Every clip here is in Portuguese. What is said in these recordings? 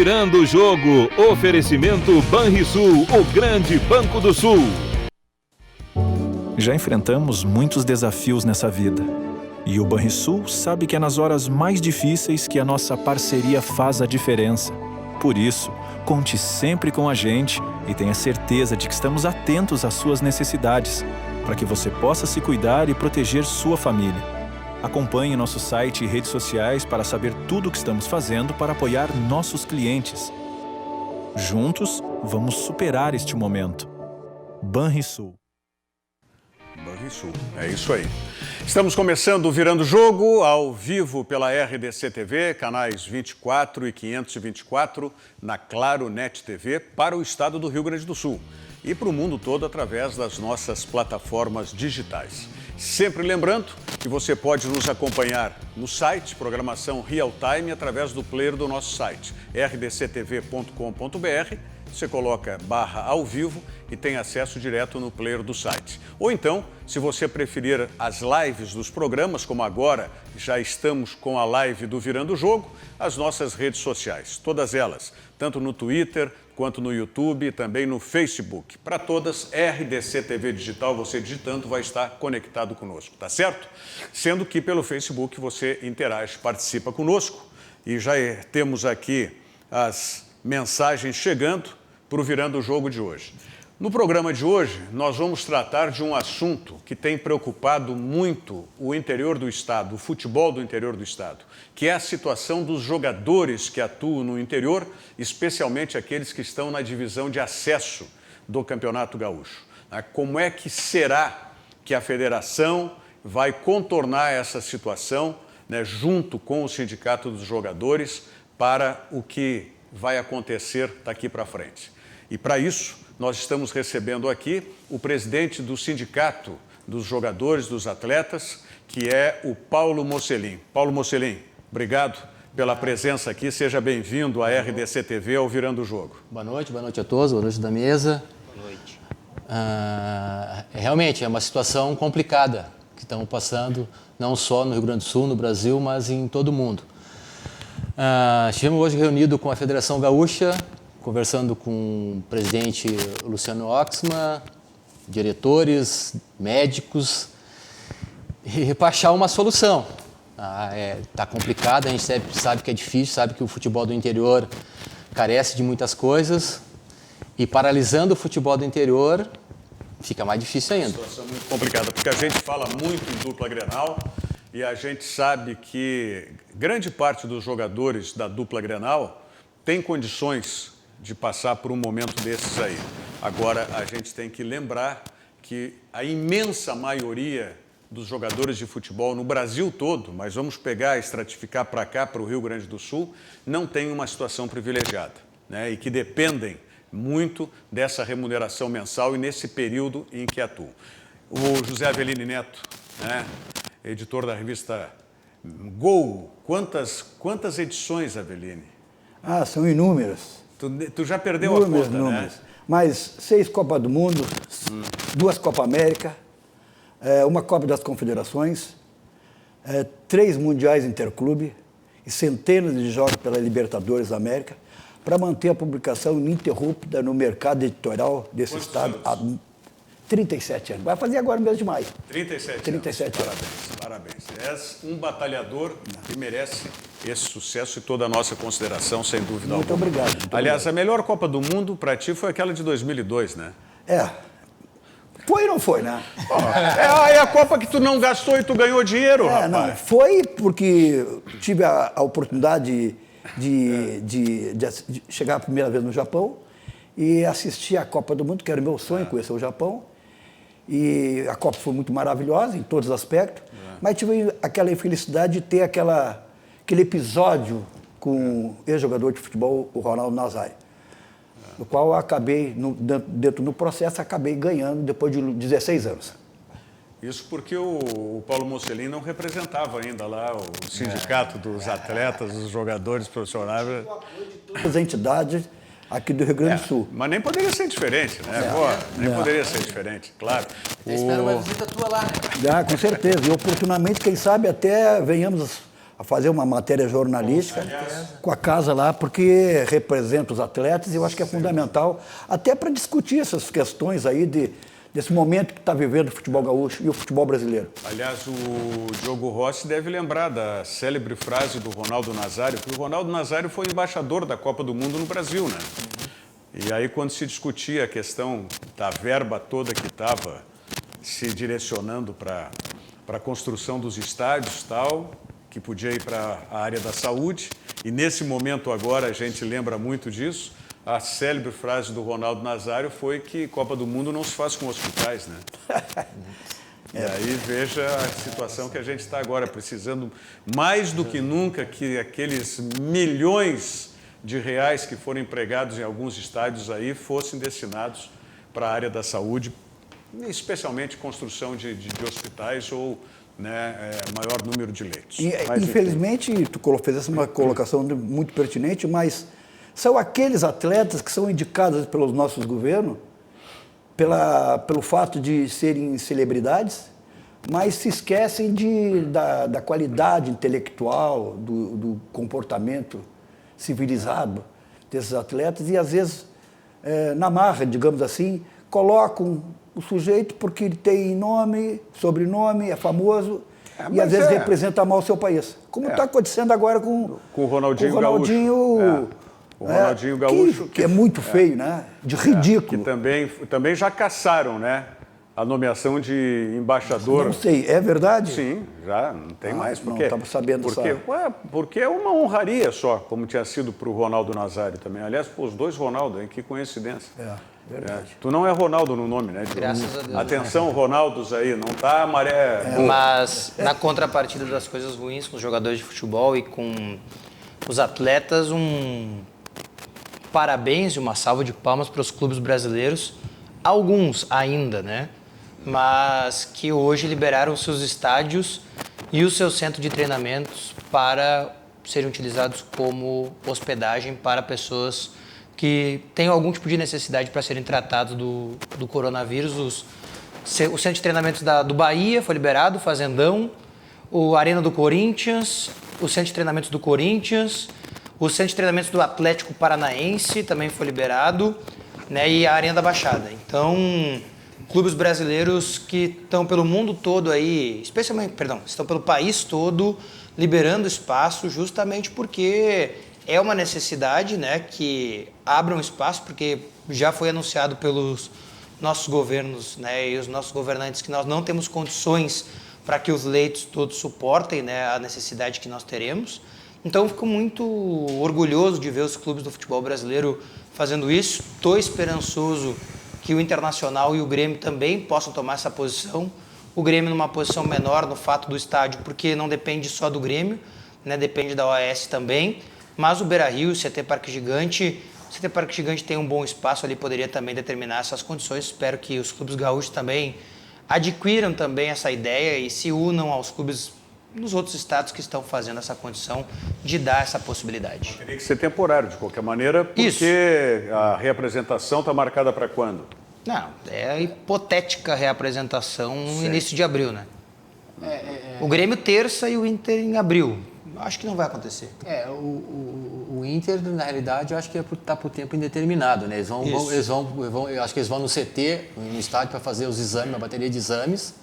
Virando o jogo, oferecimento Banrisul, o grande Banco do Sul. Já enfrentamos muitos desafios nessa vida. E o Banrisul sabe que é nas horas mais difíceis que a nossa parceria faz a diferença. Por isso, conte sempre com a gente e tenha certeza de que estamos atentos às suas necessidades, para que você possa se cuidar e proteger sua família. Acompanhe nosso site e redes sociais para saber tudo o que estamos fazendo para apoiar nossos clientes. Juntos, vamos superar este momento. Banrisul. Banrisul, é isso aí. Estamos começando o Virando Jogo, ao vivo pela RDC TV, canais 24 e 524, na Claro Net TV, para o estado do Rio Grande do Sul e para o mundo todo através das nossas plataformas digitais. Sempre lembrando que você pode nos acompanhar no site, programação real time, através do player do nosso site, rdctv.com.br. Você coloca /ao vivo e tem acesso direto no player do site. Ou então, se você preferir as lives dos programas, como agora já estamos com a live do Virando o Jogo, as nossas redes sociais, todas elas, tanto no Twitter quanto no YouTube e também no Facebook. Para todas, RDC TV Digital, você digitando vai estar conectado conosco, tá certo? Sendo que pelo Facebook você interage, participa conosco e já temos aqui as mensagens chegando para o Virando o Jogo de hoje. No programa de hoje, nós vamos tratar de um assunto que tem preocupado muito o interior do estado, o futebol do interior do estado, que é a situação dos jogadores que atuam no interior, especialmente aqueles que estão na divisão de acesso do Campeonato Gaúcho. Como é que será que a federação vai contornar essa situação, junto com o Sindicato dos Jogadores, para o que vai acontecer daqui para frente? E para isso, nós estamos recebendo aqui o presidente do Sindicato dos Jogadores, dos Atletas, que é o Paulo Mocelin. Paulo Mocelin, obrigado pela presença aqui. Seja bem-vindo à RDC TV, ao Virando o Jogo. Boa noite a todos, boa noite da mesa. Boa noite. Realmente é uma situação complicada que estamos passando, não só no Rio Grande do Sul, no Brasil, mas em todo o mundo. Estivemos hoje reunidos com a Federação Gaúcha, conversando com o presidente Luciano Oxman, diretores, médicos, e para achar uma solução. Está complicado, a gente sabe que é difícil, sabe que o futebol do interior carece de muitas coisas, e paralisando o futebol do interior fica mais difícil ainda. Uma situação muito complicada, porque a gente fala muito em dupla Grenal e a gente sabe que grande parte dos jogadores da dupla Grenal tem condições de passar por um momento desses aí. Agora, a gente tem que lembrar que a imensa maioria dos jogadores de futebol no Brasil todo, mas vamos pegar, estratificar para cá, para o Rio Grande do Sul, não tem uma situação privilegiada, e que dependem muito dessa remuneração mensal e nesse período em que atuam. O José Avelini Neto, editor da revista Gol, quantas edições, Avelini? São inúmeras. Tu já perdeu a conta, né? Mas 6 Copas do Mundo, 2 Copa América, uma Copa das Confederações, 3 Mundiais Interclube e centenas de jogos pela Libertadores da América, para manter a publicação ininterrupta no mercado editorial desse estado há 37 anos. Vai fazer agora no mês de maio. 37 anos. Parabéns. És um batalhador que merece esse sucesso e toda a nossa consideração, sem dúvida alguma. Muito obrigado. Aliás, a melhor Copa do Mundo para ti foi aquela de 2002, né? Foi ou não foi, né? É a Copa que tu não gastou e tu ganhou dinheiro, rapaz. Não, foi porque tive a oportunidade de chegar a primeira vez no Japão e assistir a Copa do Mundo, que era o meu sonho, conhecer o Japão. E a Copa foi muito maravilhosa em todos os aspectos, mas tive aquela infelicidade de ter aquele episódio com o ex-jogador de futebol, o Ronaldo Nazário, no qual eu acabei, dentro do processo, acabei ganhando depois de 16 anos. Isso porque o Paulo Mocelin não representava ainda lá o sindicato dos atletas, dos jogadores profissionais. O apoio de todas as entidades aqui do Rio Grande do Sul. Mas nem poderia ser diferente, né? Nem poderia ser diferente, claro. Eu espero uma visita tua lá, né? Com certeza. E oportunamente, quem sabe, até venhamos a fazer uma matéria jornalística com a casa lá, porque representa os atletas e eu acho que é fundamental, até para discutir essas questões aí desse momento que está vivendo o futebol gaúcho e o futebol brasileiro. Aliás, o Diogo Rossi deve lembrar da célebre frase do Ronaldo Nazário, porque o Ronaldo Nazário foi embaixador da Copa do Mundo no Brasil, né? E aí, quando se discutia a questão da verba toda que estava se direcionando para a construção dos estádios e tal, que podia ir para a área da saúde, e nesse momento agora a gente lembra muito disso, a célebre frase do Ronaldo Nazário foi que Copa do Mundo não se faz com hospitais, né? E aí veja a situação que a gente está agora, precisando mais do que nunca que aqueles milhões de reais que foram empregados em alguns estádios aí fossem destinados para a área da saúde, especialmente construção de hospitais ou maior número de leitos. Mas, infelizmente, tu fez uma colocação muito pertinente, mas são aqueles atletas que são indicados pelos nossos governos pelo fato de serem celebridades, mas se esquecem da qualidade intelectual, do comportamento civilizado desses atletas e, às vezes, na marra, digamos assim, colocam o sujeito porque ele tem nome, sobrenome, é famoso e, às vezes, representa mal o seu país. Como está acontecendo agora com o Ronaldinho Gaúcho. O Ronaldinho Gaúcho. Que é muito feio, né? De ridículo. Que também já caçaram, né? A nomeação de embaixador. Não sei, é verdade? Sim, já não tem mais. Não estava sabendo disso. Porque é uma honraria só, como tinha sido para o Ronaldo Nazário também. Aliás, os dois Ronaldo, hein? Que coincidência. Verdade. Tu não é Ronaldo no nome, né? Graças a Deus. Atenção, Ronaldos aí, não tá a maré. Mas na contrapartida das coisas ruins com os jogadores de futebol e com os atletas, um parabéns e uma salva de palmas para os clubes brasileiros, alguns ainda, né? Mas que hoje liberaram seus estádios e o seu centro de treinamentos para serem utilizados como hospedagem para pessoas que têm algum tipo de necessidade para serem tratados do coronavírus. O centro de treinamentos do Bahia foi liberado, o Fazendão, a Arena do Corinthians, o centro de treinamentos do Corinthians, o centro de treinamentos do Atlético Paranaense também foi liberado, né, e a Arena da Baixada. Então, clubes brasileiros que estão pelo mundo todo aí, estão pelo país todo liberando espaço justamente porque é uma necessidade, né, que abram espaço, porque já foi anunciado pelos nossos governos, né, e os nossos governantes que nós não temos condições para que os leitos todos suportem, né, a necessidade que nós teremos. Então, eu fico muito orgulhoso de ver os clubes do futebol brasileiro fazendo isso. Estou esperançoso que o Internacional e o Grêmio também possam tomar essa posição. O Grêmio numa posição menor no fato do estádio, porque não depende só do Grêmio, né, depende da OAS também. Mas o Beira-Rio, o CT Parque Gigante tem um bom espaço ali, poderia também determinar essas condições. Espero que os clubes gaúchos também adquiram também essa ideia e se unam aos clubes nos outros estados que estão fazendo essa condição de dar essa possibilidade. Teria que ser temporário, de qualquer maneira, porque Isso. A reapresentação está marcada para quando? Não, é a hipotética reapresentação no início de abril, né? O Grêmio terça e o Inter em abril. Acho que não vai acontecer. O Inter, na realidade, eu acho que está por tempo indeterminado, né? Eu acho que eles vão no CT, no estádio, para fazer os exames, uma bateria de exames,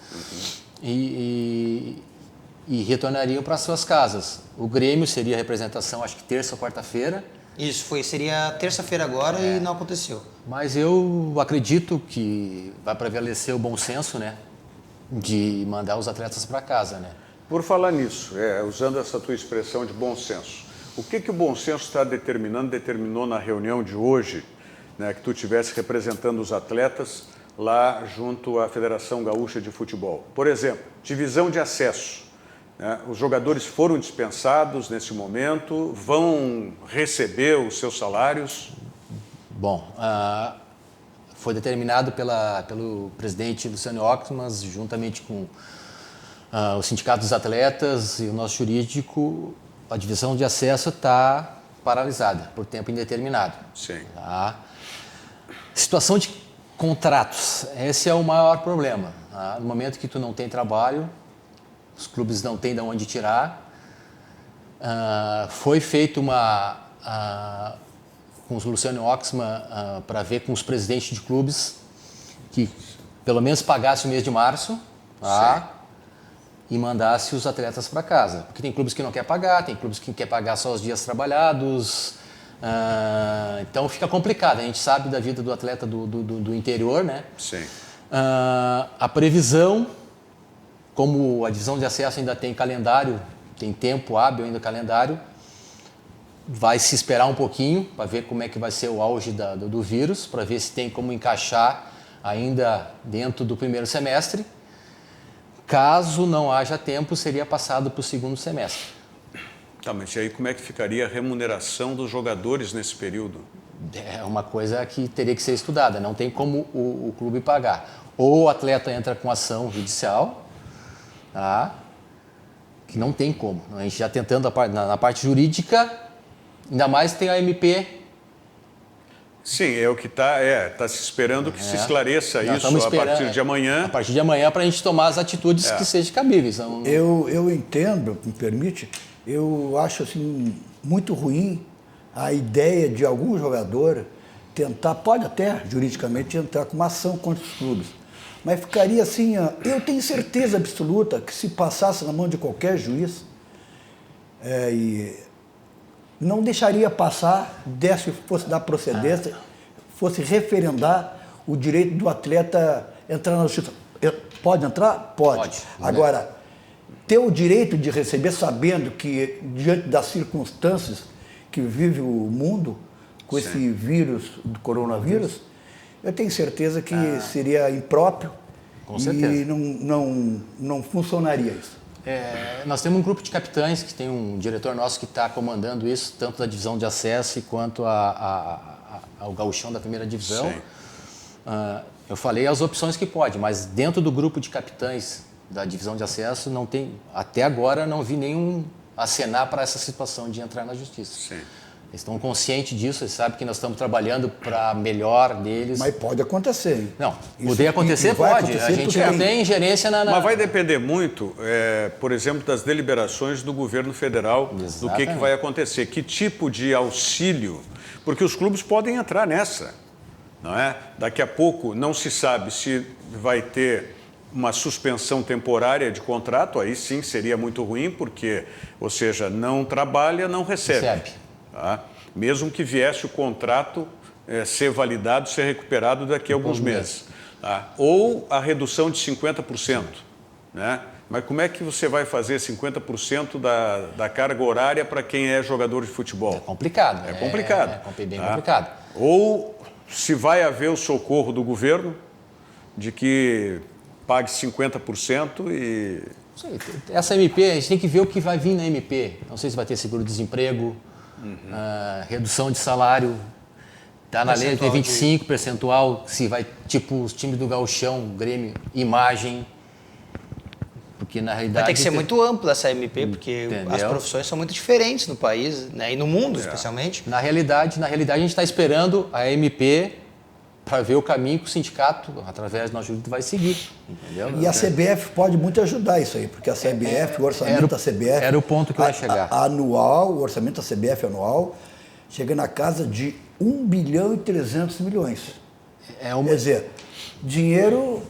e retornariam para suas casas. O Grêmio seria a representação, acho que terça ou quarta-feira. Isso, seria terça-feira agora e não aconteceu. Mas eu acredito que vai prevalecer o bom senso, né? De mandar os atletas para casa, né? Por falar nisso, usando essa tua expressão de bom senso, o que o bom senso determinou na reunião de hoje, né, que tu estivesse representando os atletas lá junto à Federação Gaúcha de Futebol? Por exemplo, divisão de acesso. Né? Os jogadores foram dispensados nesse momento, vão receber os seus salários? Bom, foi determinado pelo presidente Luciano Oxman, juntamente com o Sindicato dos Atletas e o nosso jurídico, a divisão de acesso está paralisada por tempo indeterminado. Sim. Tá? Situação de contratos, esse é o maior problema. Tá? No momento que tu não tem trabalho, os clubes não têm de onde tirar, Foi feito com o Luciano Oxman para ver com os presidentes de clubes que pelo menos pagasse o mês de março, tá? E mandasse os atletas para casa. Porque tem clubes que não quer pagar, tem clubes que quer pagar só os dias trabalhados. Então fica complicado. A gente sabe da vida do atleta do interior, né? Sim. A previsão, como a divisão de acesso ainda tem calendário, tem tempo hábil ainda calendário, vai se esperar um pouquinho para ver como é que vai ser o auge do vírus, para ver se tem como encaixar ainda dentro do primeiro semestre. Caso não haja tempo, seria passado para o segundo semestre. Tá, mas e aí como é que ficaria a remuneração dos jogadores nesse período? É uma coisa que teria que ser estudada, não tem como o clube pagar. Ou o atleta entra com ação judicial, tá? Que não tem como. A gente já tentando na parte jurídica, ainda mais tem a MP. Sim, é o que está se esperando que se esclareça isso a partir de amanhã. A partir de amanhã, para a gente tomar as atitudes que sejam cabíveis. Então, eu entendo, me permite, eu acho assim, muito ruim a ideia de algum jogador tentar, pode até juridicamente entrar com uma ação contra os clubes, mas ficaria assim, eu tenho certeza absoluta que se passasse na mão de qualquer juiz, e não deixaria passar, fosse dar procedência, fosse referendar o direito do atleta entrar na justiça. Pode entrar? Pode. Agora, ter o direito de receber sabendo que, diante das circunstâncias que vive o mundo, com esse vírus, do coronavírus, eu tenho certeza que seria impróprio. Com certeza. E não funcionaria isso. Nós temos um grupo de capitães, que tem um diretor nosso que está comandando isso, tanto da divisão de acesso quanto ao gauchão da primeira divisão. Eu falei as opções que pode, mas dentro do grupo de capitães da divisão de acesso, não tem, até agora não vi nenhum acenar para essa situação de entrar na justiça. Sim. Eles estão conscientes disso, eles sabem que nós estamos trabalhando para melhor deles. Mas pode acontecer, hein? Não, poder acontecer pode. A gente não tem ingerência na... Mas vai depender muito, por exemplo, das deliberações do governo federal, do que vai acontecer. Que tipo de auxílio, porque os clubes podem entrar nessa, não é? Daqui a pouco não se sabe se vai ter uma suspensão temporária de contrato, aí sim seria muito ruim, porque, ou seja, não trabalha, não recebe. Tá? Mesmo que viesse o contrato ser validado, ser recuperado daqui a alguns meses. Tá? Ou a redução de 50%. Né? Mas como é que você vai fazer 50% da carga horária para quem é jogador de futebol? É complicado. É complicado. É bem complicado. Ou se vai haver o socorro do governo de que pague 50% e... Essa MP, a gente tem que ver o que vai vir na MP. Não sei se vai ter seguro-desemprego, redução de salário, está na lei, tem 25 percentual, se vai, tipo, os times do gauchão, Grêmio, imagem, porque na realidade... Vai ter que ser muito ampla essa MP, porque as profissões são muito diferentes no país, né, e no mundo, especialmente. Na realidade, a gente está esperando a MP para ver o caminho que o sindicato, através do nosso jurídico, vai seguir. Entendeu? E a CBF pode muito ajudar isso aí, porque a CBF, o orçamento da CBF... Era o ponto que eu ia chegar. Anual, o orçamento da CBF anual, chega na casa de 1 bilhão e 300 milhões. Quer dizer, dinheiro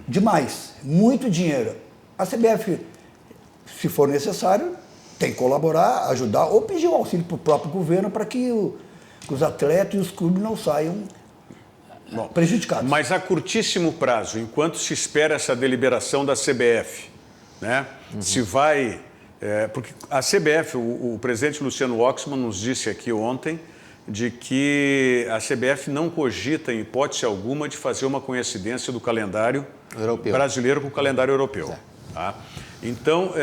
demais, muito dinheiro. A CBF, se for necessário, tem que colaborar, ajudar, ou pedir um auxílio para o próprio governo para que os atletas e os clubes não saiam prejudicados. Mas a curtíssimo prazo, enquanto se espera essa deliberação da CBF, né? Se vai... porque a CBF, o presidente Luciano Oxman nos disse aqui ontem de que a CBF não cogita, em hipótese alguma, de fazer uma coincidência do calendário brasileiro com o calendário europeu. Tá? Então,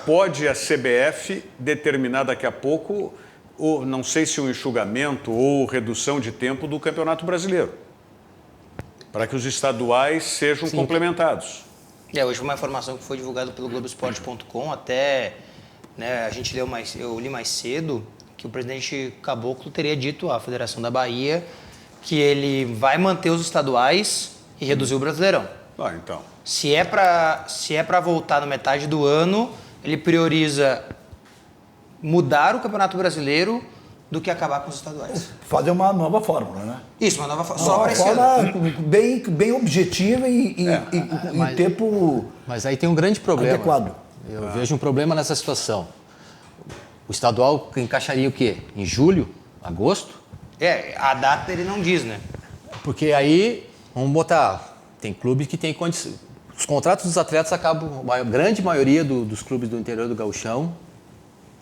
pode a CBF determinar daqui a pouco, ou não sei se um enxugamento ou redução de tempo do Campeonato Brasileiro, para que os estaduais sejam complementados. Hoje uma informação que foi divulgada pelo Globoesporte.com, até a gente eu li mais cedo, que o presidente Caboclo teria dito à Federação da Bahia que ele vai manter os estaduais e reduzir o Brasileirão. Então. Se é para voltar na metade do ano, ele prioriza mudar o Campeonato Brasileiro do que acabar com os estaduais. Fazer uma nova fórmula, né? Isso, uma nova Uma só para esse ano. fórmula bem objetiva e mas- tempo Mas aí tem um grande problema. adequado. Eu vejo um problema nessa situação. O estadual encaixaria o quê? Em julho? Agosto? A data ele não diz, né? Porque aí, vamos botar, tem clubes que têm condições. Os contratos dos atletas acabam, a grande maioria dos clubes do interior do Gauchão,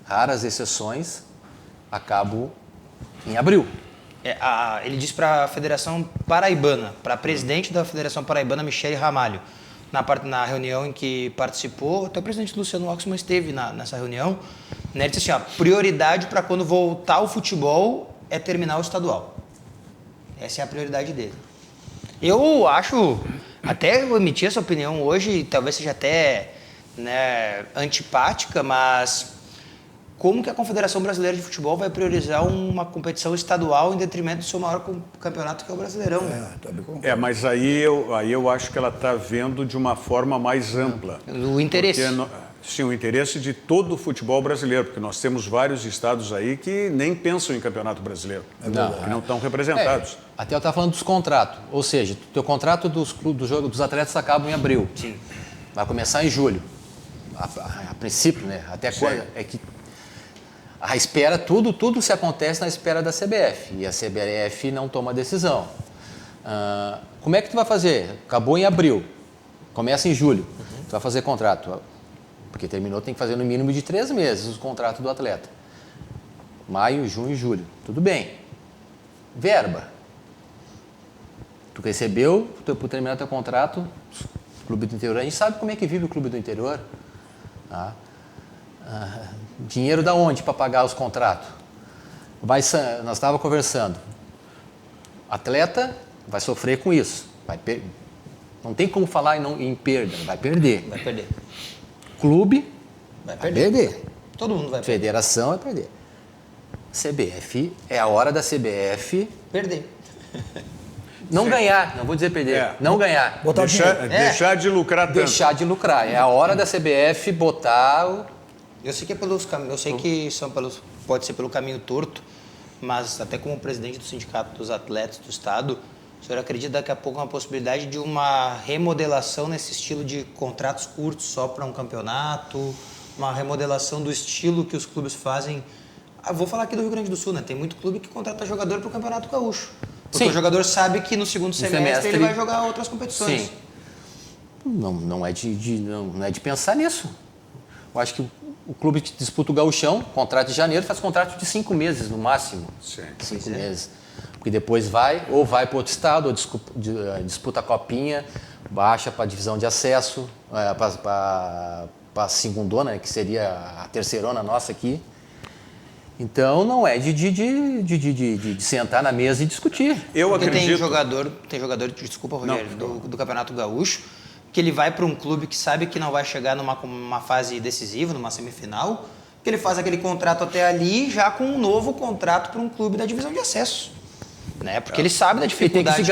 raras exceções, acabam em abril. Ele disse para a Federação Paraibana, para a presidente da Federação Paraibana, Michele Ramalho, na reunião em que participou, até o presidente Luciano Oxman esteve nessa reunião, né, ele disse assim, prioridade para quando voltar o futebol é terminar o estadual. Essa é a prioridade dele. Eu acho, até eu emiti essa opinião hoje, talvez seja até, né, antipática, mas como que a Confederação Brasileira de Futebol vai priorizar uma competição estadual em detrimento do seu maior campeonato, que é o Brasileirão? Mas aí eu acho que ela está vendo de uma forma mais ampla. O interesse. Sim, o interesse de todo o futebol brasileiro, porque nós temos vários estados aí que nem pensam em campeonato brasileiro, que não estão representados. Até eu estava falando dos contratos, ou seja, o teu contrato dos atletas acaba em abril. Sim. Vai começar em julho. A princípio, né? Até quando é que a espera, tudo se acontece na espera da CBF. E a CBF não toma decisão. Como é que tu vai fazer? Acabou em abril, começa em julho. Tu vai fazer contrato. Porque terminou, tem que fazer no mínimo de 3 meses o contrato do atleta. Maio, junho e julho. Tudo bem. Verba. Tu recebeu, por terminar teu contrato, clube do interior. A gente sabe como é que vive o clube do interior. Tá? Dinheiro da onde para pagar os contratos? Nós estávamos conversando. Atleta vai sofrer com isso. Não tem como falar em perda. Vai perder. Vai perder. Clube vai perder. Todo mundo vai perder. Federação vai perder. CBF, é a hora da CBF Perder. não ganhar, não vou dizer perder, não ganhar. Deixar de lucrar tanto. Deixar de lucrar. É a hora da CBF botar Eu sei que pode ser pelo caminho torto, mas até como presidente do Sindicato dos Atletas do Estado, o senhor acredita daqui a pouco uma possibilidade de uma remodelação nesse estilo de contratos curtos só para um campeonato, uma remodelação do estilo que os clubes fazem? Vou falar aqui do Rio Grande do Sul, né? Tem muito clube que contrata jogador para o Campeonato Gaúcho. Porque o jogador sabe que no segundo semestre ele vai jogar outras competições. Sim. Não é de pensar nisso. Eu acho que o clube que disputa o Gauchão, contrato de janeiro, faz contrato de 5 meses no máximo. Sim. 5 meses. Porque depois vai para outro estado, ou disputa a copinha, baixa para a divisão de acesso, para a segundona, né, que seria a terceirona nossa aqui. Então não é de sentar na mesa e discutir. Eu Porque acredito. Tem jogador, desculpa, Rogério, do Campeonato Gaúcho, que ele vai para um clube que sabe que não vai chegar numa fase decisiva, numa semifinal, que ele faz aquele contrato até ali já com um novo contrato para um clube da divisão de acesso. Né? Porque ele sabe da dificuldade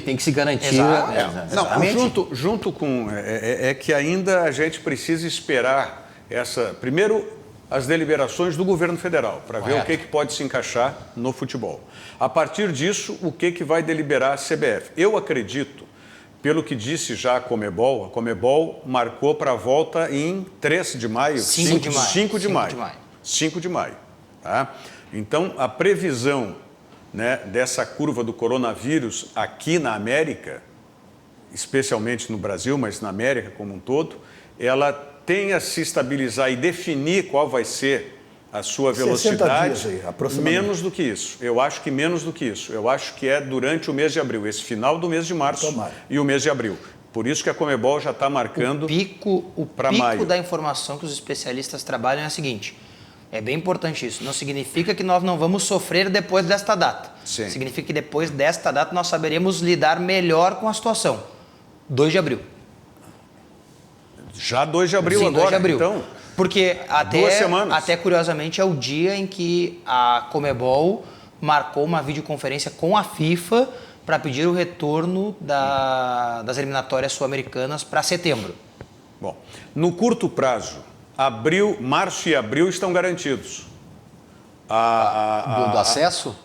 Tem que se garantir. Exato. Não, junto com... É que ainda a gente precisa esperar primeiro as deliberações do governo federal, para ver o que pode se encaixar no futebol. A partir disso, o que vai deliberar a CBF. Eu acredito, pelo que disse já a Comebol marcou para a volta em 3 de maio? 5 de maio. 5 de maio. 5 de maio. Tá? Então, a previsão, né, dessa curva do coronavírus aqui na América, especialmente no Brasil, mas na América como um todo, ela tem a se estabilizar e definir qual vai ser a sua velocidade, 60 dias aí, aproximadamente. menos do que isso. Eu acho que menos do que isso. Eu acho que é durante o mês de abril, esse final do mês de março e o mês de abril. Por isso que a Comebol já está marcando para maio. O pico da informação que os especialistas trabalham é a seguinte: é bem importante isso. Não significa que nós não vamos sofrer depois desta data. Sim. Significa que depois desta data nós saberemos lidar melhor com a situação. 2 de abril. Já 2 de abril. Sim, agora, 2 de abril. Então, porque 2 semanas. Até curiosamente é o dia em que a Comebol marcou uma videoconferência com a FIFA para pedir o retorno das eliminatórias sul-americanas para setembro. Bom, no curto prazo, março e abril estão garantidos. Do acesso?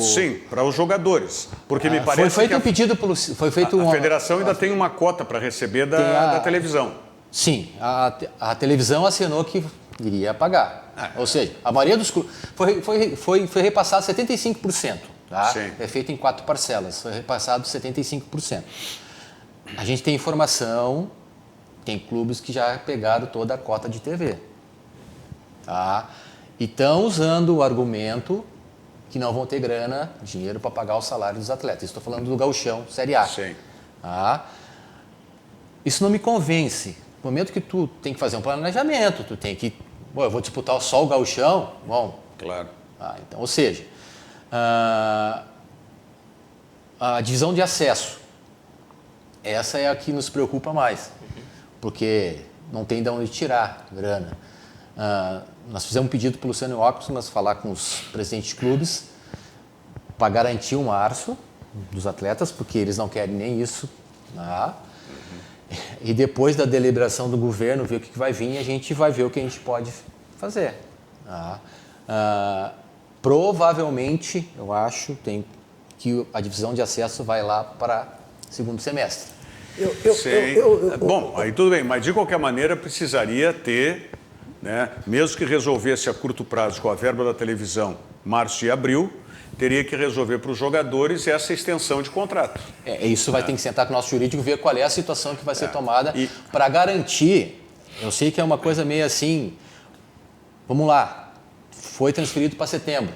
Sim, para os jogadores. Porque me parece Foi feito que um pedido pelo... Foi feito a federação ainda tem uma cota para receber da televisão. Sim, a televisão assinou que iria pagar. Ou seja, a maioria dos clubes... Foi repassado 75%. Tá? Sim. É feito em 4 parcelas. Foi repassado 75%. A gente tem informação, tem clubes que já pegaram toda a cota de TV. Tá? E estão usando o argumento que não vão ter grana, dinheiro para pagar o salário dos atletas. Estou falando do Gauchão, Série A. Sim. Tá? Isso não me convence. No momento que tu tem que fazer um planejamento, tu tem que... eu vou disputar só o Gauchão? Bom. Claro. Então, ou seja, a divisão de acesso, essa é a que nos preocupa mais, porque não tem de onde tirar grana. Nós fizemos um pedido para o Luciano Oxmas falar com os presidentes de clubes para garantir o março dos atletas, porque eles não querem nem isso. Tá? E depois da deliberação do governo, ver o que vai vir, a gente vai ver o que a gente pode fazer. Tá? Provavelmente, eu acho, que a divisão de acesso vai lá para segundo semestre. Bom, aí tudo bem, mas de qualquer maneira precisaria ter, né, mesmo que resolvesse a curto prazo com a verba da televisão, março e abril, teria que resolver para os jogadores essa extensão de contrato. Isso vai ter que sentar com o nosso jurídico e ver qual é a situação que vai ser tomada para garantir. Eu sei que é uma coisa meio assim, vamos lá, foi transferido para setembro.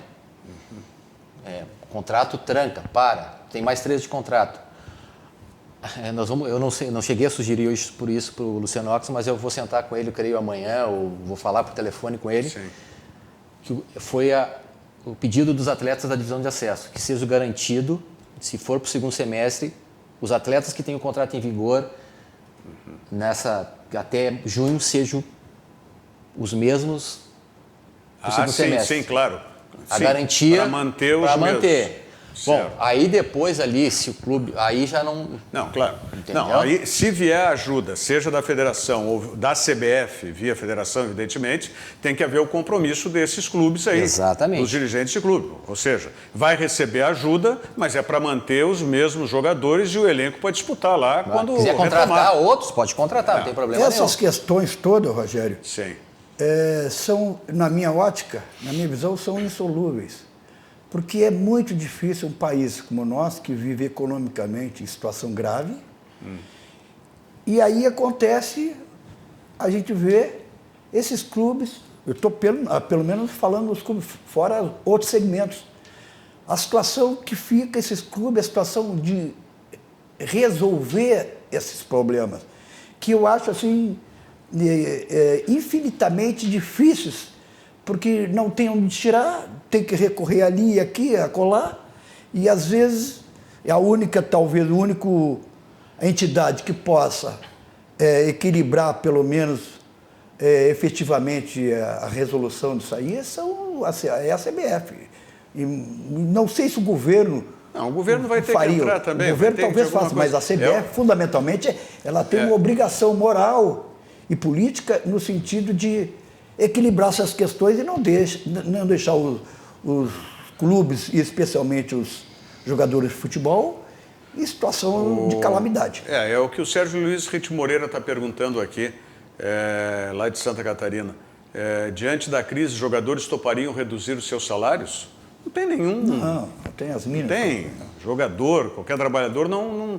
Contrato tranca, tem mais 3 de contrato. Eu não sei, não cheguei a sugerir hoje por isso para o Luciano Oxmas, mas eu vou sentar com ele, eu creio, amanhã, ou vou falar por telefone com ele. Sim. Que foi o pedido dos atletas da divisão de acesso, que seja garantido, se for para o segundo semestre, os atletas que têm o contrato em vigor até junho sejam os mesmos do segundo semestre. Sim, claro. A garantia para manter os mesmos. Bom, aí depois ali, se o clube... Aí já não... Não, claro. Entendeu? Não, aí, se vier ajuda, seja da federação ou da CBF, via federação, evidentemente, tem que haver o compromisso desses clubes aí. Exatamente. Dos dirigentes de clube. Ou seja, vai receber ajuda, mas é para manter os mesmos jogadores e o elenco para disputar lá quando quiser contratar retomar. Outros, pode contratar, não tem problema nenhum. Essas questões todas, Rogério, Sim. são, na minha ótica, na minha visão, são insolúveis. Porque é muito difícil um país como o nosso, que vive economicamente em situação grave, e aí acontece, a gente vê esses clubes, eu estou pelo menos falando dos clubes, fora outros segmentos, a situação que fica esses clubes, a situação de resolver esses problemas, que eu acho assim, infinitamente difíceis, porque não tem onde tirar, tem que recorrer ali, aqui, acolá, e às vezes é a única, talvez, a única entidade que possa equilibrar, pelo menos, efetivamente a resolução disso aí, é a CBF. E não sei se o governo... Não, o governo vai ter que entrar também. O governo talvez faça, mas a CBF, fundamentalmente, ela tem uma obrigação moral e política no sentido de equilibrar essas questões e não deixar os clubes, e especialmente os jogadores de futebol, em situação de calamidade. É o que o Sérgio Luiz Rite Moreira está perguntando aqui, lá de Santa Catarina. Diante da crise, os jogadores topariam reduzir os seus salários? Não tem nenhum. Não tem as mínimas. Tem. Jogador, qualquer trabalhador não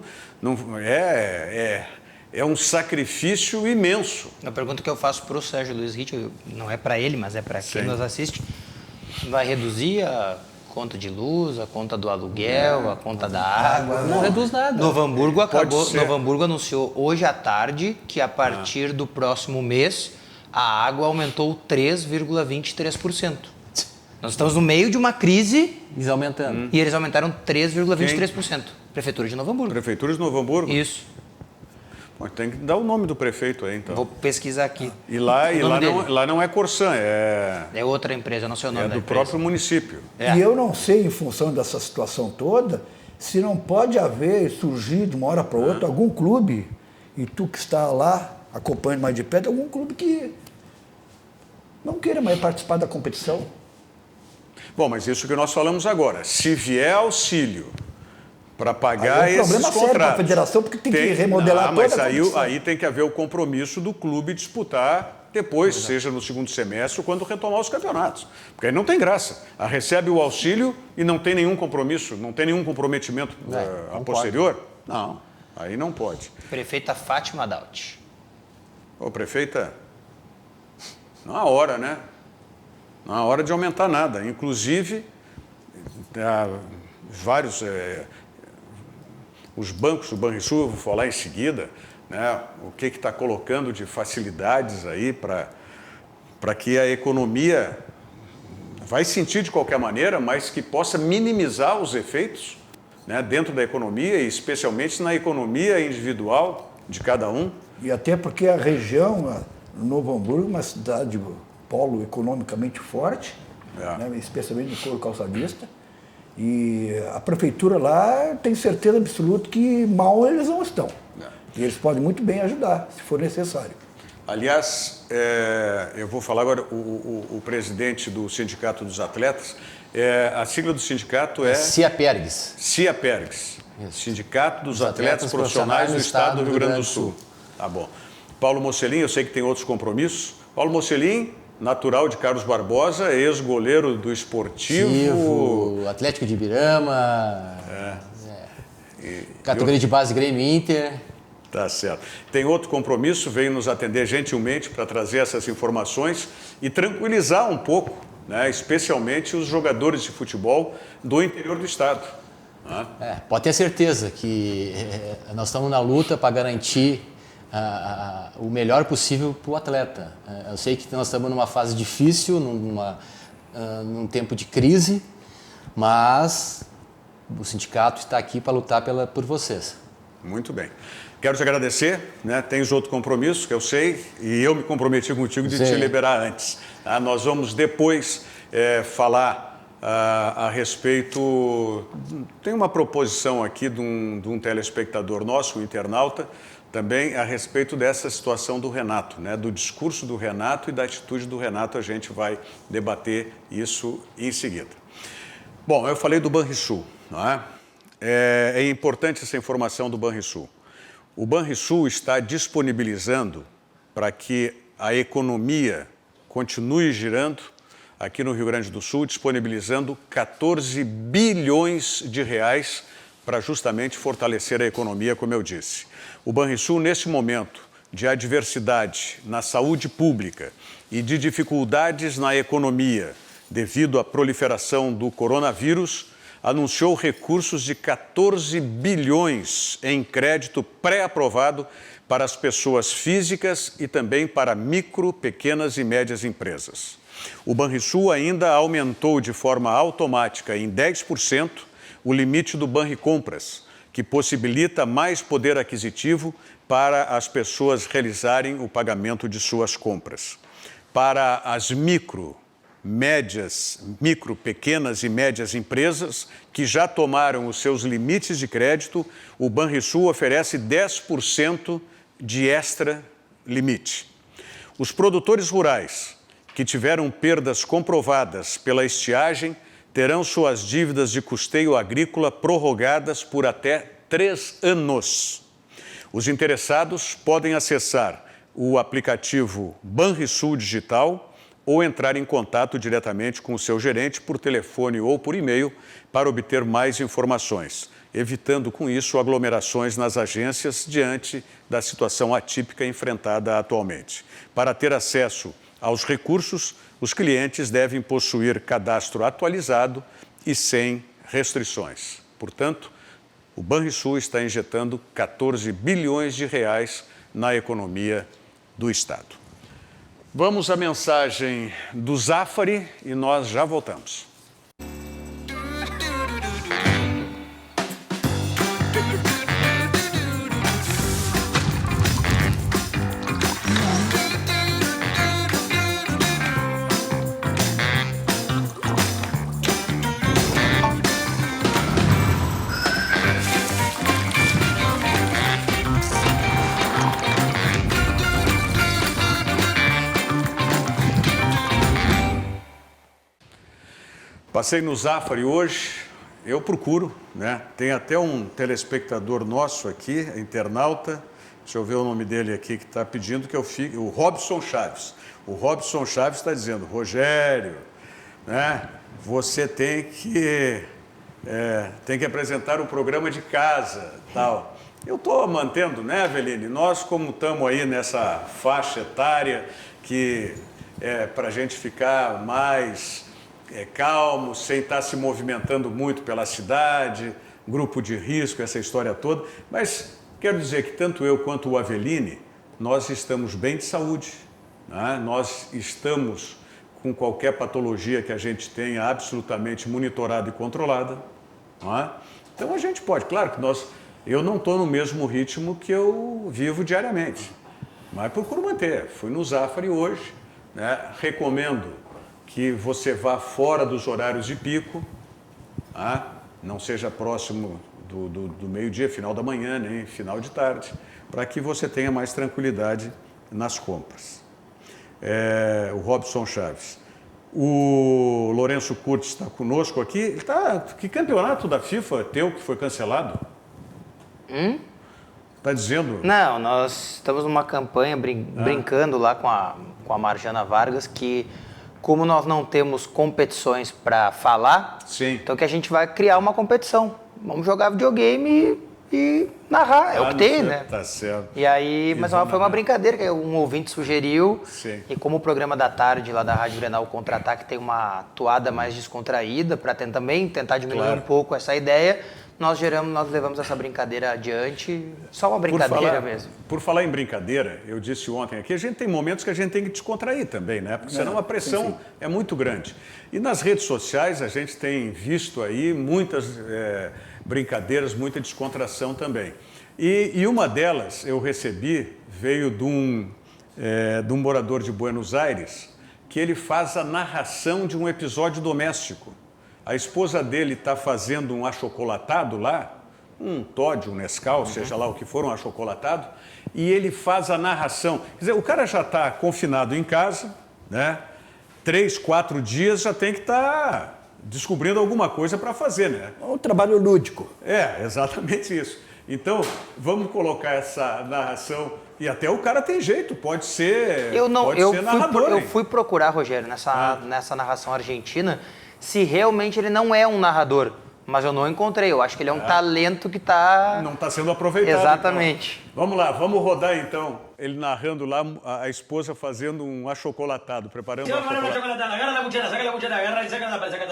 é um sacrifício imenso. A pergunta que eu faço para o Sérgio Luiz Rite, não é para ele, mas é para quem nos assiste, vai reduzir a conta de luz, a conta do aluguel, a conta da água? Não reduz nada. Novo Hamburgo anunciou hoje à tarde que a partir do próximo mês a água aumentou 3,23%. Nós estamos no meio de uma crise. Eles aumentando. E eles aumentaram 3,23%. Prefeitura de Novo Hamburgo. Prefeitura de Novo Hamburgo? Isso. Bom, tem que dar o nome do prefeito aí, então. Vou pesquisar aqui. E lá não é Corsan, é outra empresa, não sei o nome da do empresa. próprio município. E eu não sei, em função dessa situação toda, se não pode haver, surgir de uma hora para outra, algum clube, e tu que está lá acompanhando mais de perto, algum clube que não queira mais participar da competição. Bom, mas isso que nós falamos agora. Se vier auxílio para pagar aí é um esses problema sério para a contratos... federação, porque tem que remodelar toda mas a competição. aí tem que haver o compromisso do clube disputar depois, seja no segundo semestre ou quando retomar os campeonatos. Porque aí não tem graça. Recebe o auxílio e não tem nenhum compromisso, não tem nenhum comprometimento a posterior? Não, aí não pode. Prefeita Fátima Daut. Ô, prefeita, não é hora, né? Não é hora de aumentar nada. Inclusive, vários... os bancos do Banrisul, eu vou falar em seguida, né, o que está colocando de facilidades aí para que a economia vai sentir de qualquer maneira, mas que possa minimizar os efeitos, né, dentro da economia e especialmente na economia individual de cada um. E até porque a região, Novo Hamburgo, é uma cidade polo economicamente forte, né, especialmente no couro calçadista. E a prefeitura lá tem certeza absoluta que mal eles não estão. E eles podem muito bem ajudar, se for necessário. Aliás, eu vou falar agora, o presidente do Sindicato dos Atletas, a sigla do sindicato é... CIAPERGS. CIAPERGS, Sindicato dos Atletas Profissionais do Estado do Rio Grande do Sul. Tá bom. Paulo Mocelin, eu sei que tem outros compromissos. Paulo Mocelin, natural de Carlos Barbosa, ex-goleiro do Esportivo... Atlético de Ibirama, categoria de base Grêmio Inter. Tá certo. Tem outro compromisso, veio nos atender gentilmente para trazer essas informações e tranquilizar um pouco, né, especialmente os jogadores de futebol do interior do estado. Né? Pode ter certeza que nós estamos na luta para garantir o melhor possível para o atleta. Eu sei que nós estamos numa fase difícil, num tempo de crise, mas o sindicato está aqui para lutar por vocês. Muito bem. Quero te agradecer, né? Tens outro compromisso que eu sei e eu me comprometi contigo de te liberar antes. Tá? Nós vamos depois falar a respeito... Tem uma proposição aqui de um telespectador nosso, um internauta, também a respeito dessa situação do Renato, né? Do discurso do Renato e da atitude do Renato. A gente vai debater isso em seguida. Bom, eu falei do Banrisul. Não é? É importante essa informação do Banrisul. O Banrisul está disponibilizando para que a economia continue girando aqui no Rio Grande do Sul, disponibilizando 14 bilhões de reais para justamente fortalecer a economia, como eu disse. O Banrisul, neste momento de adversidade na saúde pública e de dificuldades na economia devido à proliferação do coronavírus, anunciou recursos de 14 bilhões em crédito pré-aprovado para as pessoas físicas e também para micro, pequenas e médias empresas. O Banrisul ainda aumentou de forma automática em 10% o limite do Banricompras, que possibilita mais poder aquisitivo para as pessoas realizarem o pagamento de suas compras. Para as micro, pequenas e médias empresas que já tomaram os seus limites de crédito, o Banrisul oferece 10% de extra limite. Os produtores rurais que tiveram perdas comprovadas pela estiagem terão suas dívidas de custeio agrícola prorrogadas por até 3 anos. Os interessados podem acessar o aplicativo Banrisul Digital ou entrar em contato diretamente com o seu gerente por telefone ou por e-mail para obter mais informações, evitando com isso aglomerações nas agências diante da situação atípica enfrentada atualmente. Para ter acesso aos recursos, os clientes devem possuir cadastro atualizado e sem restrições. Portanto, o Banrisul está injetando 14 bilhões de reais na economia do estado. Vamos à mensagem do Zafari e nós já voltamos. Passei no Zafari hoje, eu procuro, né? Tem até um telespectador nosso aqui, internauta, deixa eu ver o nome dele aqui, que está pedindo que eu fique, o Robson Chaves. O Robson Chaves está dizendo, Rogério, né? Você tem que apresentar um programa de casa, tal. Eu estou mantendo, né, Aveline? Nós, como estamos aí nessa faixa etária, que é para a gente ficar mais calmo, sem estar se movimentando muito pela cidade, grupo de risco, essa história toda. Mas quero dizer que tanto eu quanto o Aveline, nós estamos bem de saúde, né? Nós estamos com qualquer patologia que a gente tenha absolutamente monitorada e controlada. Não é? Então a gente pode, claro que eu não estou no mesmo ritmo que eu vivo diariamente, mas procuro manter. Fui no Zafari hoje, né? Recomendo que você vá fora dos horários de pico, não seja próximo do meio-dia, final da manhã, nem final de tarde, para que você tenha mais tranquilidade nas compras. O Robson Chaves. O Lourenço Curtis está conosco aqui. Que campeonato da FIFA teu que foi cancelado? Está dizendo? Não, nós estamos numa campanha brincando lá com a Marjana Vargas, que como nós não temos competições para falar, sim, então que a gente vai criar uma competição. Vamos jogar videogame e narrar, é o que tem, né? Tá certo. E aí, mas foi uma brincadeira que um ouvinte sugeriu. Sim. E como o programa da tarde lá da Rádio Grenal Contra-Ataque tem uma toada mais descontraída para também tentar diminuir um pouco essa ideia, nós levamos essa brincadeira adiante, só uma brincadeira mesmo. Por falar em brincadeira, eu disse ontem aqui, a gente tem momentos que a gente tem que descontrair também, né? Porque senão a pressão é muito grande. E nas redes sociais a gente tem visto aí muitas brincadeiras, muita descontração também. E uma delas eu recebi, veio de um morador de Buenos Aires, que ele faz a narração de um episódio doméstico. A esposa dele está fazendo um achocolatado lá, um Toddy, um Nescau, seja lá o que for, um achocolatado, e ele faz a narração. Quer dizer, o cara já está confinado em casa, né? 3, 4 dias já tem que estar descobrindo alguma coisa para fazer, né? É um trabalho lúdico. Exatamente isso. Então, vamos colocar essa narração, e até o cara tem jeito, pode ser narrador. Eu fui procurar, Rogério, nessa narração argentina, se realmente ele não é um narrador, mas eu não encontrei. Eu acho que ele é um talento que não está sendo aproveitado. Exatamente. Então. Vamos lá, vamos rodar então. Ele narrando lá, a esposa fazendo um achocolatado, preparando um achocolatado. Agarra la cuchara, saca la cuchara, agarra y saca la tapa, y saca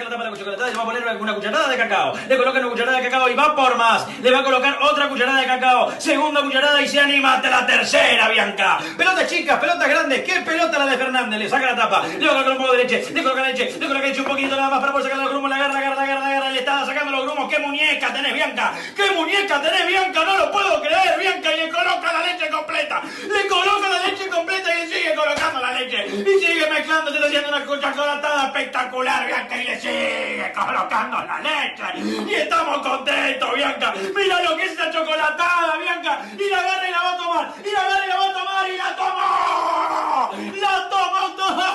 la tapa de la chocolatada y le va a poner una cucharada de cacao. Le coloca una cucharada de cacao y va por más. Le va a colocar otra cucharada de cacao, segunda cucharada y se anima hasta la tercera, Bianca. Pelotas chicas, pelotas grandes, ¿qué pelota la de Fernández? Le saca la tapa, le va a colocar un poco de leche, le coloca leche un poquito nada más para poder sacar los grumos, la agarra, le está sacando los grumos. ¡Qué muñeca tenés, Bianca! ¡Qué muñeca tenés, Bianca! ¡No lo puedo creer, Bianca! Y le coloca la leche completa. Le coloca la leche completa y le sigue colocando la leche. Y sigue mezclando, se está haciendo una chocolatada espectacular, Bianca. Y le sigue colocando la leche. Y estamos contentos, Bianca. Mira lo que es esta chocolatada, Bianca. Y la agarra y la va a tomar. Y la agarra y la va a tomar. Y la tomó. La tomó todo.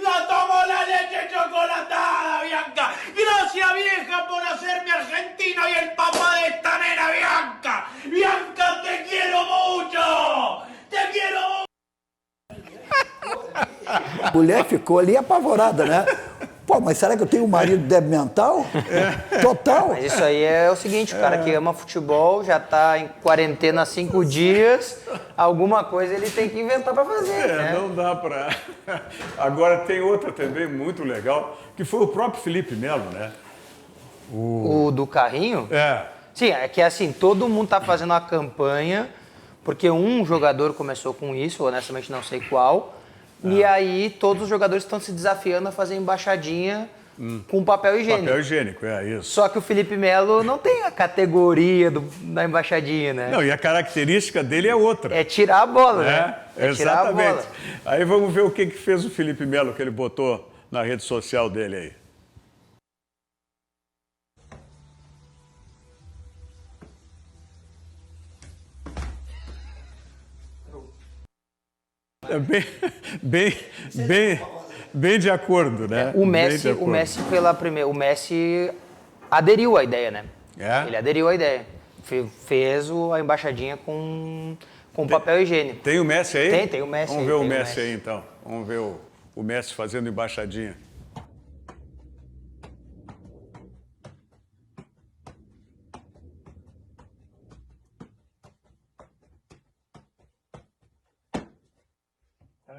La tomó la leche chocolatada, Bianca. Gracias, vieja, por hacerme argentino y el papá de esta nena, Bianca. Bianca, te quiero mucho. Te quiero mucho. A mulher ficou ali apavorada, né? Pô, mas será que eu tenho um marido débil mental? Total. Mas isso aí é o seguinte, o cara que ama futebol, já está em quarentena há 5 dias, alguma coisa ele tem que inventar para fazer, né? Não dá para... Agora tem outra também muito legal, que foi o próprio Felipe Melo, né? O do carrinho? Sim, é que assim, todo mundo está fazendo uma campanha, porque um jogador começou com isso, honestamente não sei qual, e aí todos os jogadores estão se desafiando a fazer embaixadinha com papel higiênico. Papel higiênico, isso. Só que o Felipe Melo não tem a categoria da embaixadinha, né? Não, e a característica dele é outra. É tirar a bola, né? Exatamente. Tirar a bola. Aí vamos ver o que fez o Felipe Melo, que ele botou na rede social dele aí. bem de acordo, né? O Bem de Messi acordo. o Messi aderiu à ideia, né? É? Ele aderiu à ideia. Fez a embaixadinha com papel higiênico. Tem o Messi aí? Tem o Messi Vamos aí, ver o tem o Messi Messi. aí, então. Vamos ver o Messi fazendo embaixadinha.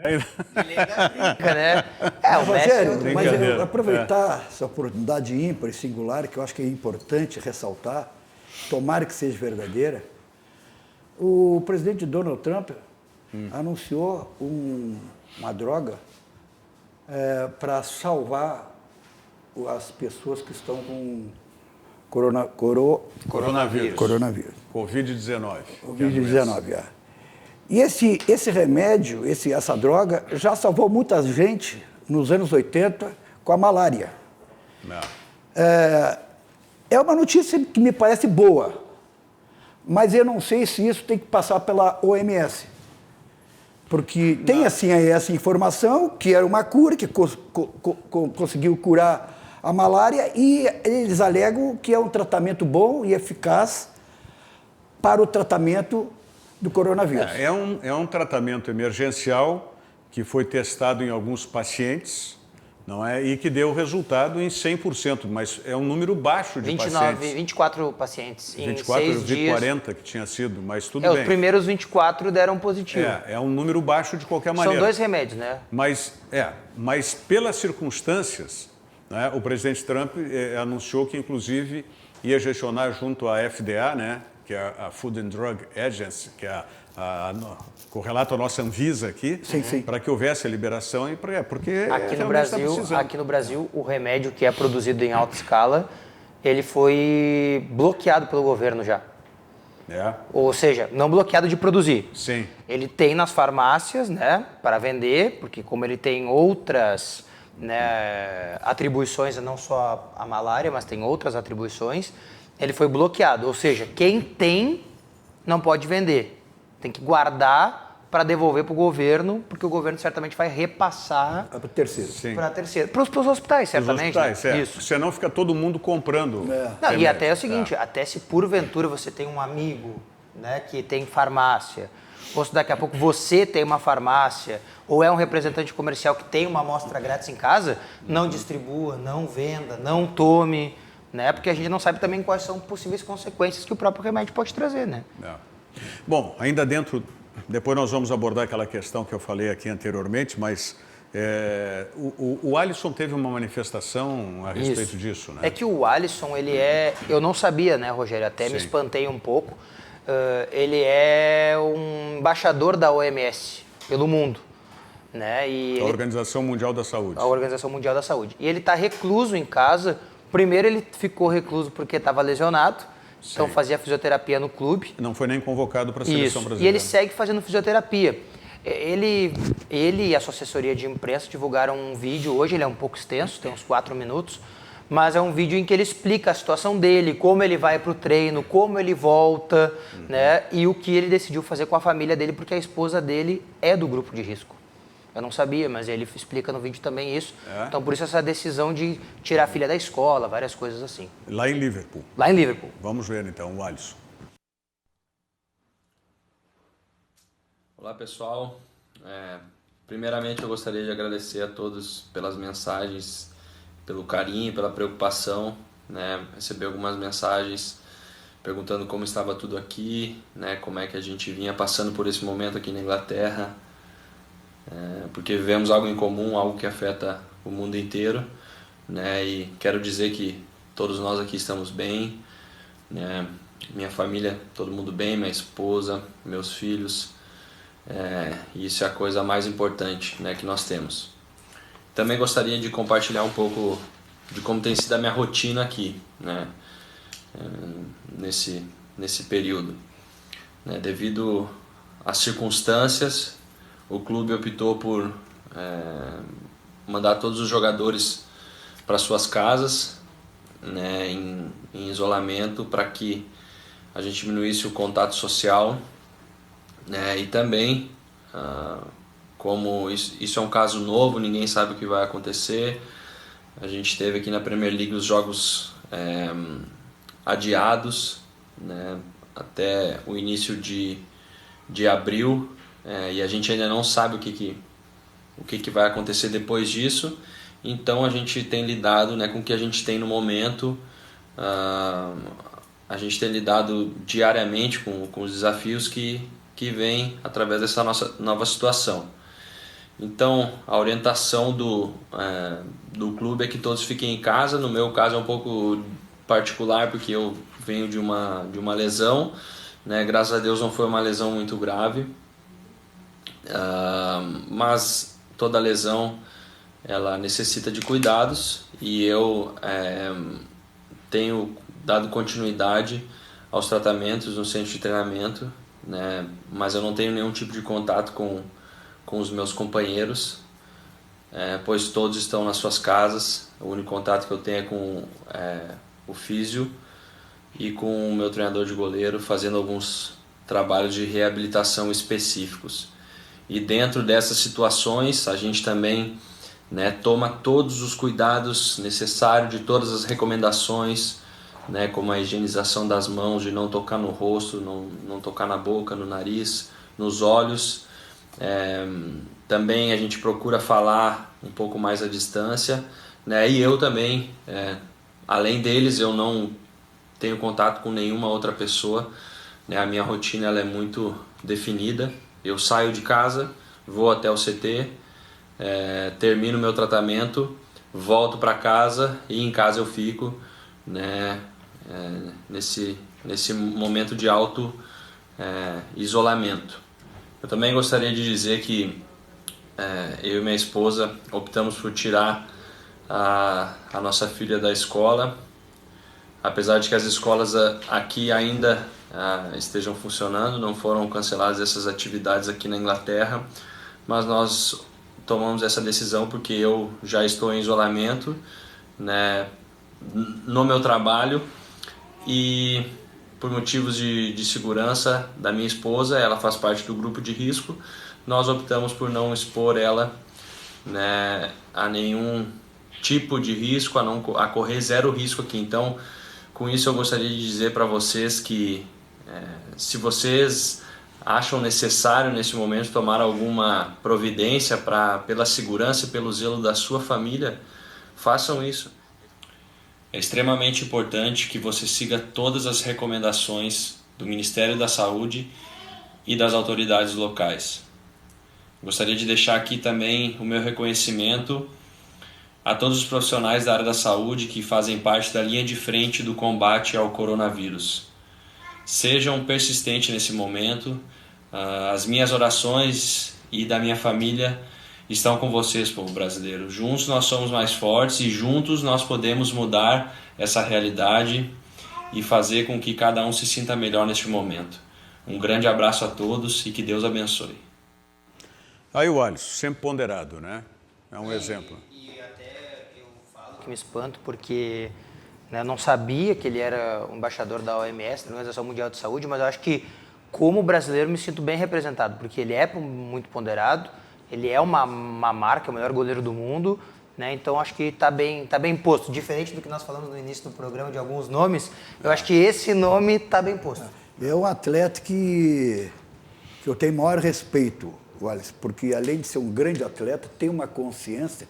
Né? O Messi... Rogério, mas Brincadeira. eu aproveitar essa oportunidade ímpar e singular, que eu acho que é importante ressaltar, tomara que seja verdadeira, o presidente Donald Trump anunciou uma droga para salvar as pessoas que estão com Coronavírus. coronavírus. Covid-19. Covid-19, E esse remédio, essa droga, já salvou muita gente nos anos 80 com a malária. Não. É uma notícia que me parece boa, mas eu não sei se isso tem que passar pela OMS. Porque tem assim aí essa informação que era uma cura, que conseguiu curar a malária, e eles alegam que é um tratamento bom e eficaz para o tratamento do coronavírus. É um tratamento emergencial que foi testado em alguns pacientes, não é? E que deu resultado em 100%, mas é um número baixo de pacientes. 24 pacientes em 24, 6 eu vi dias. 40 que tinha sido, mas tudo Os bem. primeiros 24 deram positivo. É um número baixo de qualquer maneira. São 2 remédios, né? Mas pelas circunstâncias, né, o presidente Trump anunciou que, inclusive, ia gestionar junto à FDA, né, que é a Food and Drug Agency, que é correlato à nossa Anvisa aqui, para que houvesse a liberação e porque Aqui no Brasil, o remédio que é produzido em alta escala, ele foi bloqueado pelo governo já. Ou seja, não bloqueado de produzir. Sim. Ele tem nas farmácias, né, para vender, porque como ele tem outras, né, atribuições, não só a malária, mas tem outras atribuições, ele foi bloqueado. Ou seja, quem tem não pode vender. Tem que guardar para devolver para o governo, porque o governo certamente vai repassar Para o terceiro. para terceiro. Para os hospitais, certamente. Os hospitais, né? Isso. Senão fica todo mundo comprando. Não, e remédio. até é o seguinte, até se porventura você tem um amigo, né, que tem farmácia, ou se daqui a pouco você tem uma farmácia, ou é um representante comercial que tem uma amostra grátis em casa, não distribua, não venda, não tome, né, porque a gente não sabe também quais são possíveis consequências que o próprio remédio pode trazer, né? Bom, ainda depois nós vamos abordar aquela questão que eu falei aqui anteriormente, mas o Alisson teve uma manifestação a respeito disso, né? É que o Alisson, eu não sabia, né, Rogério, até me espantei um pouco, ele é um embaixador da OMS pelo mundo, né? A Organização Mundial da Saúde. A Organização Mundial da Saúde. E ele está recluso em casa. Primeiro ele ficou recluso porque estava lesionado, então fazia fisioterapia no clube. Não foi nem convocado para a seleção brasileira. E ele segue fazendo fisioterapia. Ele e a sua assessoria de imprensa divulgaram um vídeo hoje, ele é um pouco extenso, tem uns 4 minutos, mas é um vídeo em que ele explica a situação dele, como ele vai para o treino, como ele volta, né, e o que ele decidiu fazer com a família dele, porque a esposa dele é do grupo de risco. Eu não sabia, mas ele explica no vídeo também isso. Então, por isso essa decisão de tirar a filha da escola, várias coisas assim. Lá em Liverpool. Lá em Liverpool. Vamos ver, então, o Alisson. Olá, pessoal. Primeiramente, eu gostaria de agradecer a todos pelas mensagens, pelo carinho, pela preocupação, né? Recebi algumas mensagens perguntando como estava tudo aqui, né? Como é que a gente vinha passando por esse momento aqui na Inglaterra, porque vivemos algo em comum, algo que afeta o mundo inteiro, né? E quero dizer que todos nós aqui estamos bem, né? Minha família, todo mundo bem, minha esposa, meus filhos, e isso é a coisa mais importante, né, que nós temos. Também gostaria de compartilhar um pouco de como tem sido a minha rotina aqui, né, nesse período, né? Devido às circunstâncias, o clube optou por mandar todos os jogadores para suas casas, né, em isolamento, para que a gente diminuísse o contato social, né, e também como isso é um caso novo, ninguém sabe o que vai acontecer. A gente teve aqui na Premier League os jogos adiados, né, até o início de abril, e a gente ainda não sabe o que vai acontecer depois disso. Então a gente tem lidado, né, com o que a gente tem no momento. A gente tem lidado diariamente com os desafios que vêm através dessa nossa nova situação. Então, a orientação do clube é que todos fiquem em casa. No meu caso é um pouco particular, porque eu venho de uma lesão, né? Graças a Deus não foi uma lesão muito grave, mas toda lesão ela necessita de cuidados, e eu tenho dado continuidade aos tratamentos no centro de treinamento, né? Mas eu não tenho nenhum tipo de contato com os meus companheiros, pois todos estão nas suas casas. O único contato que eu tenho é com o físio e com o meu treinador de goleiro, fazendo alguns trabalhos de reabilitação específicos. E dentro dessas situações a gente também, né, toma todos os cuidados necessários, de todas as recomendações, né, como a higienização das mãos, de não tocar no rosto, não tocar na boca, no nariz, nos olhos. Também a gente procura falar um pouco mais à distância, né? E eu também, além deles, eu não tenho contato com nenhuma outra pessoa, né? A minha rotina ela é muito definida. Eu saio de casa, vou até o CT, termino meu tratamento, volto para casa, e em casa eu fico, né? Nesse momento de alto isolamento. Eu também gostaria de dizer que eu e minha esposa optamos por tirar a nossa filha da escola, apesar de que as escolas aqui ainda estejam funcionando, não foram canceladas essas atividades aqui na Inglaterra, mas nós tomamos essa decisão porque eu já estou em isolamento, né, no meu trabalho, e por motivos de segurança da minha esposa, ela faz parte do grupo de risco, nós optamos por não expor ela, né, a nenhum tipo de risco, a correr zero risco aqui. Então, com isso eu gostaria de dizer para vocês que se vocês acham necessário nesse momento tomar alguma providência pela segurança e pelo zelo da sua família, façam isso. É extremamente importante que você siga todas as recomendações do Ministério da Saúde e das autoridades locais. Gostaria de deixar aqui também o meu reconhecimento a todos os profissionais da área da saúde que fazem parte da linha de frente do combate ao coronavírus. Sejam persistentes nesse momento. As minhas orações e da minha família estão com vocês, povo brasileiro. Juntos nós somos mais fortes e juntos nós podemos mudar essa realidade e fazer com que cada um se sinta melhor neste momento. Um grande abraço a todos e que Deus abençoe. Aí o Alisson, sempre ponderado, né? É um exemplo. E até eu falo que me espanto porque, né, eu não sabia que ele era um embaixador da OMS, da Organização Mundial de Saúde, mas eu acho que como brasileiro me sinto bem representado, porque ele é muito ponderado, ele é uma marca, o melhor goleiro do mundo, né? Então acho que está bem posto. Diferente do que nós falamos no início do programa de alguns nomes, eu acho que esse nome está bem posto. É um atleta que eu tenho maior respeito, Wallace, porque além de ser um grande atleta, tem uma consciência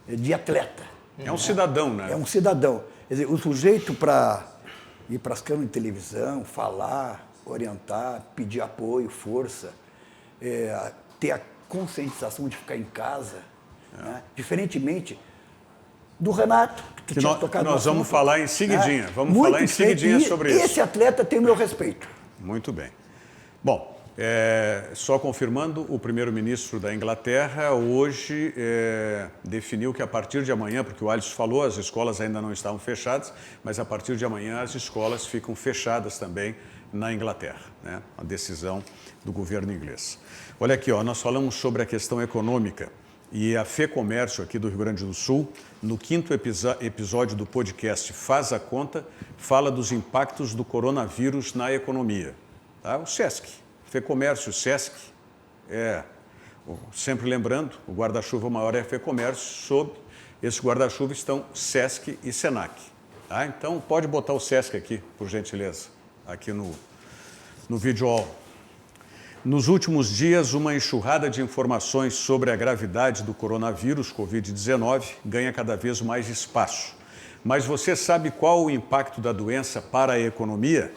de atleta. É um cidadão, né? É um cidadão. Quer dizer, o sujeito para ir para as câmeras de televisão, falar, orientar, pedir apoio, força, ter a conscientização de ficar em casa, né? Diferentemente do Renato, que tinha tocado no nós assunto, vamos falar em seguidinha, né? vamos falar em seguidinha sobre isso. Esse atleta tem o meu respeito. Muito bem. Bom, só confirmando, o primeiro-ministro da Inglaterra hoje definiu que a partir de amanhã, porque o Alisson falou, as escolas ainda não estavam fechadas, mas a partir de amanhã as escolas ficam fechadas também na Inglaterra, né? A decisão do governo inglês. Olha aqui, ó, nós falamos sobre a questão econômica e a FEComércio aqui do Rio Grande do Sul, no 5º episódio do podcast Faz a Conta, fala dos impactos do coronavírus na economia. Tá? O SESC, FEComércio, SESC, sempre lembrando, o guarda-chuva maior é a FEComércio, sob esse guarda-chuva estão SESC e SENAC. Tá? Então, pode botar o SESC aqui, por gentileza, aqui no vídeo all. Nos últimos dias, uma enxurrada de informações sobre a gravidade do coronavírus, Covid-19, ganha cada vez mais espaço. Mas você sabe qual o impacto da doença para a economia?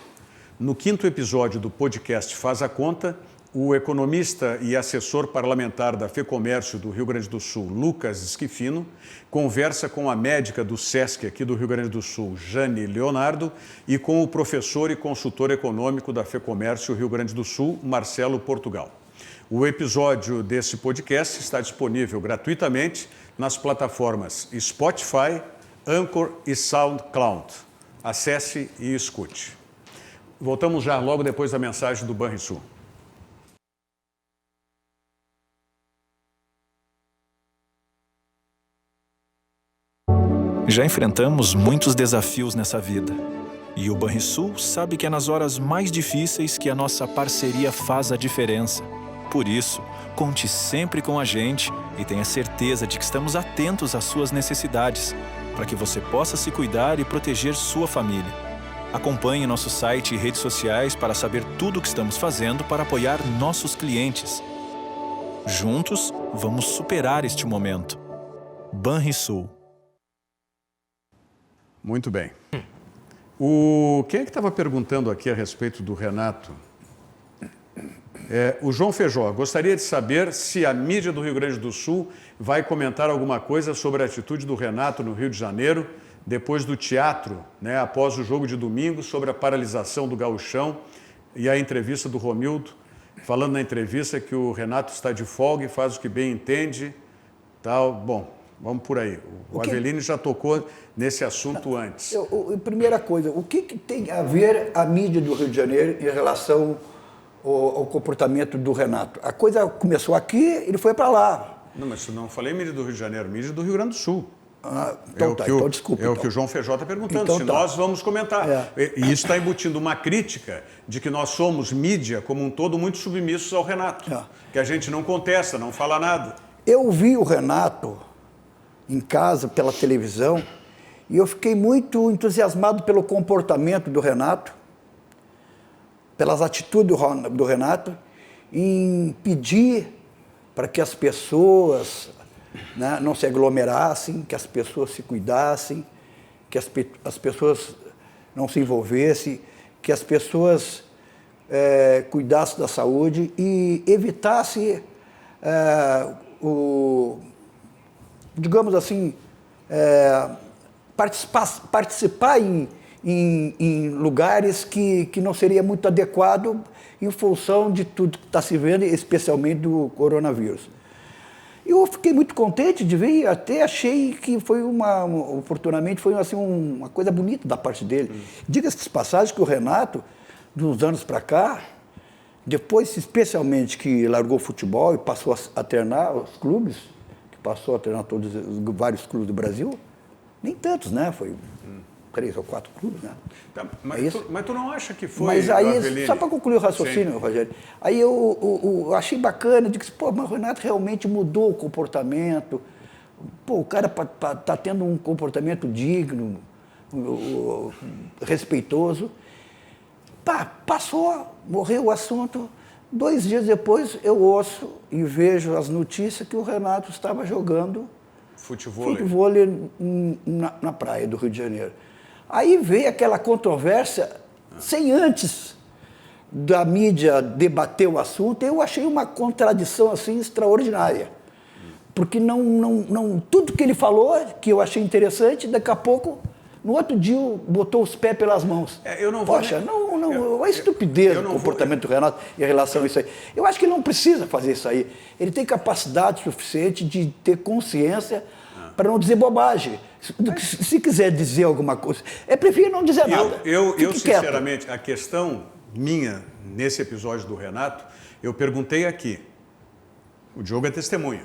No 5º episódio do podcast Faz a Conta, o economista e assessor parlamentar da FEComércio do Rio Grande do Sul, Lucas Esquifino, conversa com a médica do SESC aqui do Rio Grande do Sul, Jane Leonardo, e com o professor e consultor econômico da FEComércio Rio Grande do Sul, Marcelo Portugal. O episódio desse podcast está disponível gratuitamente nas plataformas Spotify, Anchor e SoundCloud. Acesse e escute. Voltamos já logo depois da mensagem do Banrisul. Já enfrentamos muitos desafios nessa vida. E o Banrisul sabe que é nas horas mais difíceis que a nossa parceria faz a diferença. Por isso, conte sempre com a gente e tenha certeza de que estamos atentos às suas necessidades, para que você possa se cuidar e proteger sua família. Acompanhe nosso site e redes sociais para saber tudo o que estamos fazendo para apoiar nossos clientes. Juntos, vamos superar este momento. Banrisul. Muito bem. Quem é que estava perguntando aqui a respeito do Renato? O João Feijó. Gostaria de saber se a mídia do Rio Grande do Sul vai comentar alguma coisa sobre a atitude do Renato no Rio de Janeiro, depois do teatro, né, após o jogo de domingo, sobre a paralisação do Gauchão e a entrevista do Romildo, falando na entrevista que o Renato está de folga e faz o que bem entende. Tal. Bom, vamos por aí. O Avelino já tocou nesse assunto antes. Primeira coisa, o que tem a ver a mídia do Rio de Janeiro em relação ao comportamento do Renato? A coisa começou aqui, ele foi para lá. Não, mas eu não falei mídia do Rio de Janeiro, mídia do Rio Grande do Sul. Então desculpa. O que o João Feijó está perguntando, então, se nós vamos comentar. E isso está embutindo uma crítica de que nós somos mídia, como um todo, muito submissos ao Renato. Que a gente não contesta, não fala nada. Eu vi o Renato em casa, pela televisão, e eu fiquei muito entusiasmado pelo comportamento do Renato, pelas atitudes do Renato, em pedir para que as pessoas, né, não se aglomerassem, que as pessoas se cuidassem, que as pessoas não se envolvessem, que as pessoas cuidassem da saúde e evitassem digamos assim, participar em lugares que não seria muito adequado em função de tudo que está se vendo, especialmente do coronavírus. Eu fiquei muito contente de ver, até achei que foi oportunamente, foi assim, uma coisa bonita da parte dele. Diga-se de passagem que o Renato, de uns anos para cá, depois, especialmente que largou o futebol e passou a treinar os clubes, passou a treinar vários clubes do Brasil, nem tantos, né? Foi 3 ou 4 clubes, né? Tá, mas tu não acha que foi... Mas aí, só para concluir o raciocínio, Rogério, aí eu achei bacana, eu disse, mas o Renato realmente mudou o comportamento, o cara está tendo um comportamento digno, respeitoso. Passou, morreu o assunto. 2 dias depois, eu ouço e vejo as notícias que o Renato estava jogando futevôlei na praia do Rio de Janeiro. Aí veio aquela controvérsia, sem antes da mídia debater o assunto, eu achei uma contradição assim extraordinária. Porque tudo que ele falou, que eu achei interessante, daqui a pouco, no outro dia, botou os pés pelas mãos. É estupidez o comportamento do Renato em relação a isso aí. Eu acho que ele não precisa fazer isso aí. Ele tem capacidade suficiente de ter consciência para não dizer bobagem. Se quiser dizer alguma coisa, prefiro não dizer nada. Eu sinceramente, a questão minha, nesse episódio do Renato, eu perguntei aqui. O Diogo é testemunha.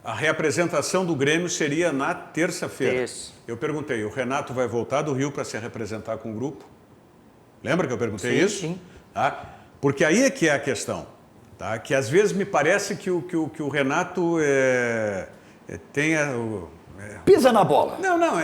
A reapresentação do Grêmio seria na terça-feira. Isso. Eu perguntei, o Renato vai voltar do Rio para se representar com o grupo? Lembra que eu perguntei isso? Sim. Tá? Porque aí é que é a questão. tá? Que às vezes me parece que o Renato tenha... Pisa na bola. Não,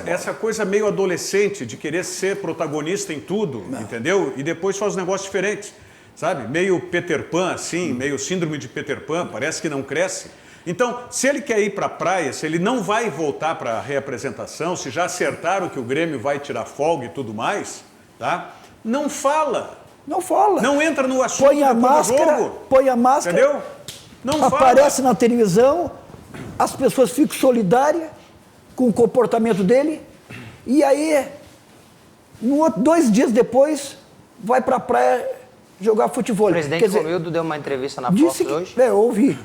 essa coisa meio adolescente de querer ser protagonista em tudo, entendeu? E depois faz negócios diferentes, sabe? Meio Peter Pan, assim, meio síndrome de Peter Pan, parece que não cresce. Então, se ele quer ir para a praia, se ele não vai voltar para a reapresentação, se já acertaram que o Grêmio vai tirar folga e tudo mais, tá? Não fala. Não fala. Não entra no assunto. Põe a máscara, entendeu? Não aparece fala. na televisão, as pessoas ficam solidárias com o comportamento dele, e aí, 2 dias depois, vai para a praia jogar futebol. O presidente Romildo deu uma entrevista na Fox hoje. Eu ouvi.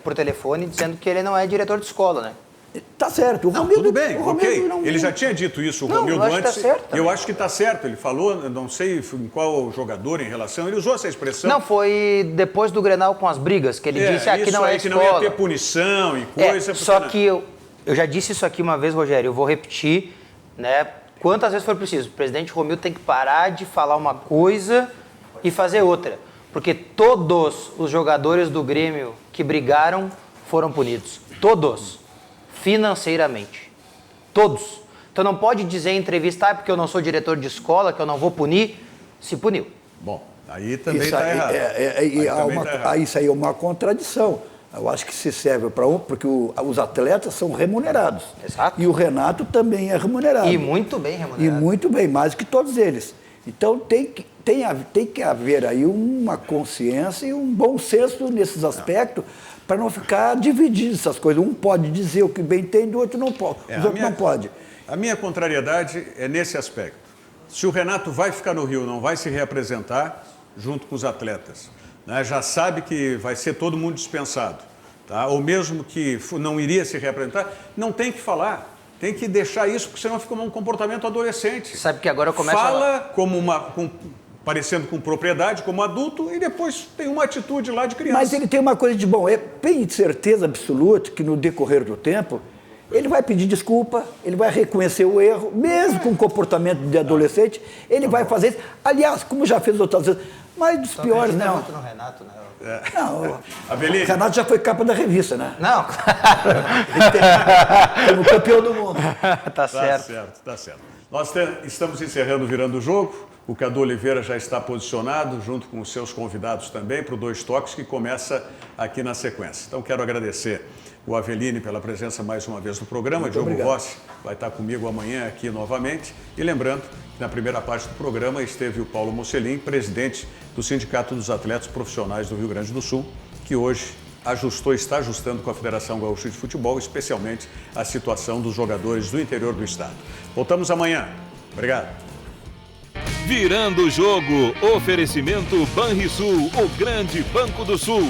Por telefone, dizendo que ele não é diretor de escola, né? Tá certo. O Romildo, tudo bem, ok. Não... Ele já tinha dito isso, o Romildo, antes. Tá certo, eu acho que está certo. Ele falou, não sei em qual jogador em relação, ele usou essa expressão. Não, foi depois do Grenal com as brigas, que ele disse que não é escola. Que não ia ter punição e coisa. Só que eu já disse isso aqui uma vez, Rogério, eu vou repetir, né? Quantas vezes for preciso. O presidente Romildo tem que parar de falar uma coisa e fazer outra. Porque todos os jogadores do Grêmio que brigaram foram punidos. Todos. Financeiramente. Todos. Então não pode dizer em entrevista, porque eu não sou diretor de escola, que eu não vou punir. Se puniu. Bom, aí também está errado. Isso aí é uma contradição. Eu acho que se serve para porque os atletas são remunerados. Exato. E o Renato também é remunerado. E muito bem remunerado. E muito bem, mais que todos eles. Então tem que haver aí uma consciência e um bom senso nesses aspectos, para não ficar dividido essas coisas. Um pode dizer o que bem tem, o outro não pode. Os outros não podem. A minha contrariedade é nesse aspecto. Se o Renato vai ficar no Rio, não vai se reapresentar junto com os atletas, né? Já sabe que vai ser todo mundo dispensado, tá? Ou mesmo que não iria se reapresentar, não tem que falar. Tem que deixar isso, porque senão fica um comportamento adolescente. Sabe que agora começa Fala parecendo com propriedade, como adulto, e depois tem uma atitude lá de criança. Mas ele tem uma coisa de bom, tem certeza absoluta que no decorrer do tempo, ele vai pedir desculpa, ele vai reconhecer o erro, mesmo com comportamento de adolescente, ele vai fazer isso. Aliás, como já fez outras vezes, mas dos piores, não. Muito no Renato, né? Não, o Renato já foi capa da revista, né? Não, como campeão do mundo. Tá certo. Tá certo. Nós estamos encerrando o Virando o Jogo. O Cadu Oliveira já está posicionado, junto com os seus convidados também, para o 2 Toques, que começa aqui na sequência. Então, quero agradecer o Aveline pela presença mais uma vez no programa. Muito Diogo obrigado. Rossi vai estar comigo amanhã aqui novamente. E lembrando que na primeira parte do programa esteve o Paulo Mocelin, presidente do Sindicato dos Atletas Profissionais do Rio Grande do Sul, que hoje está ajustando com a Federação Gaúcha de Futebol, especialmente a situação dos jogadores do interior do estado. Voltamos amanhã. Obrigado. Virando o jogo, oferecimento Banrisul, o grande Banco do Sul.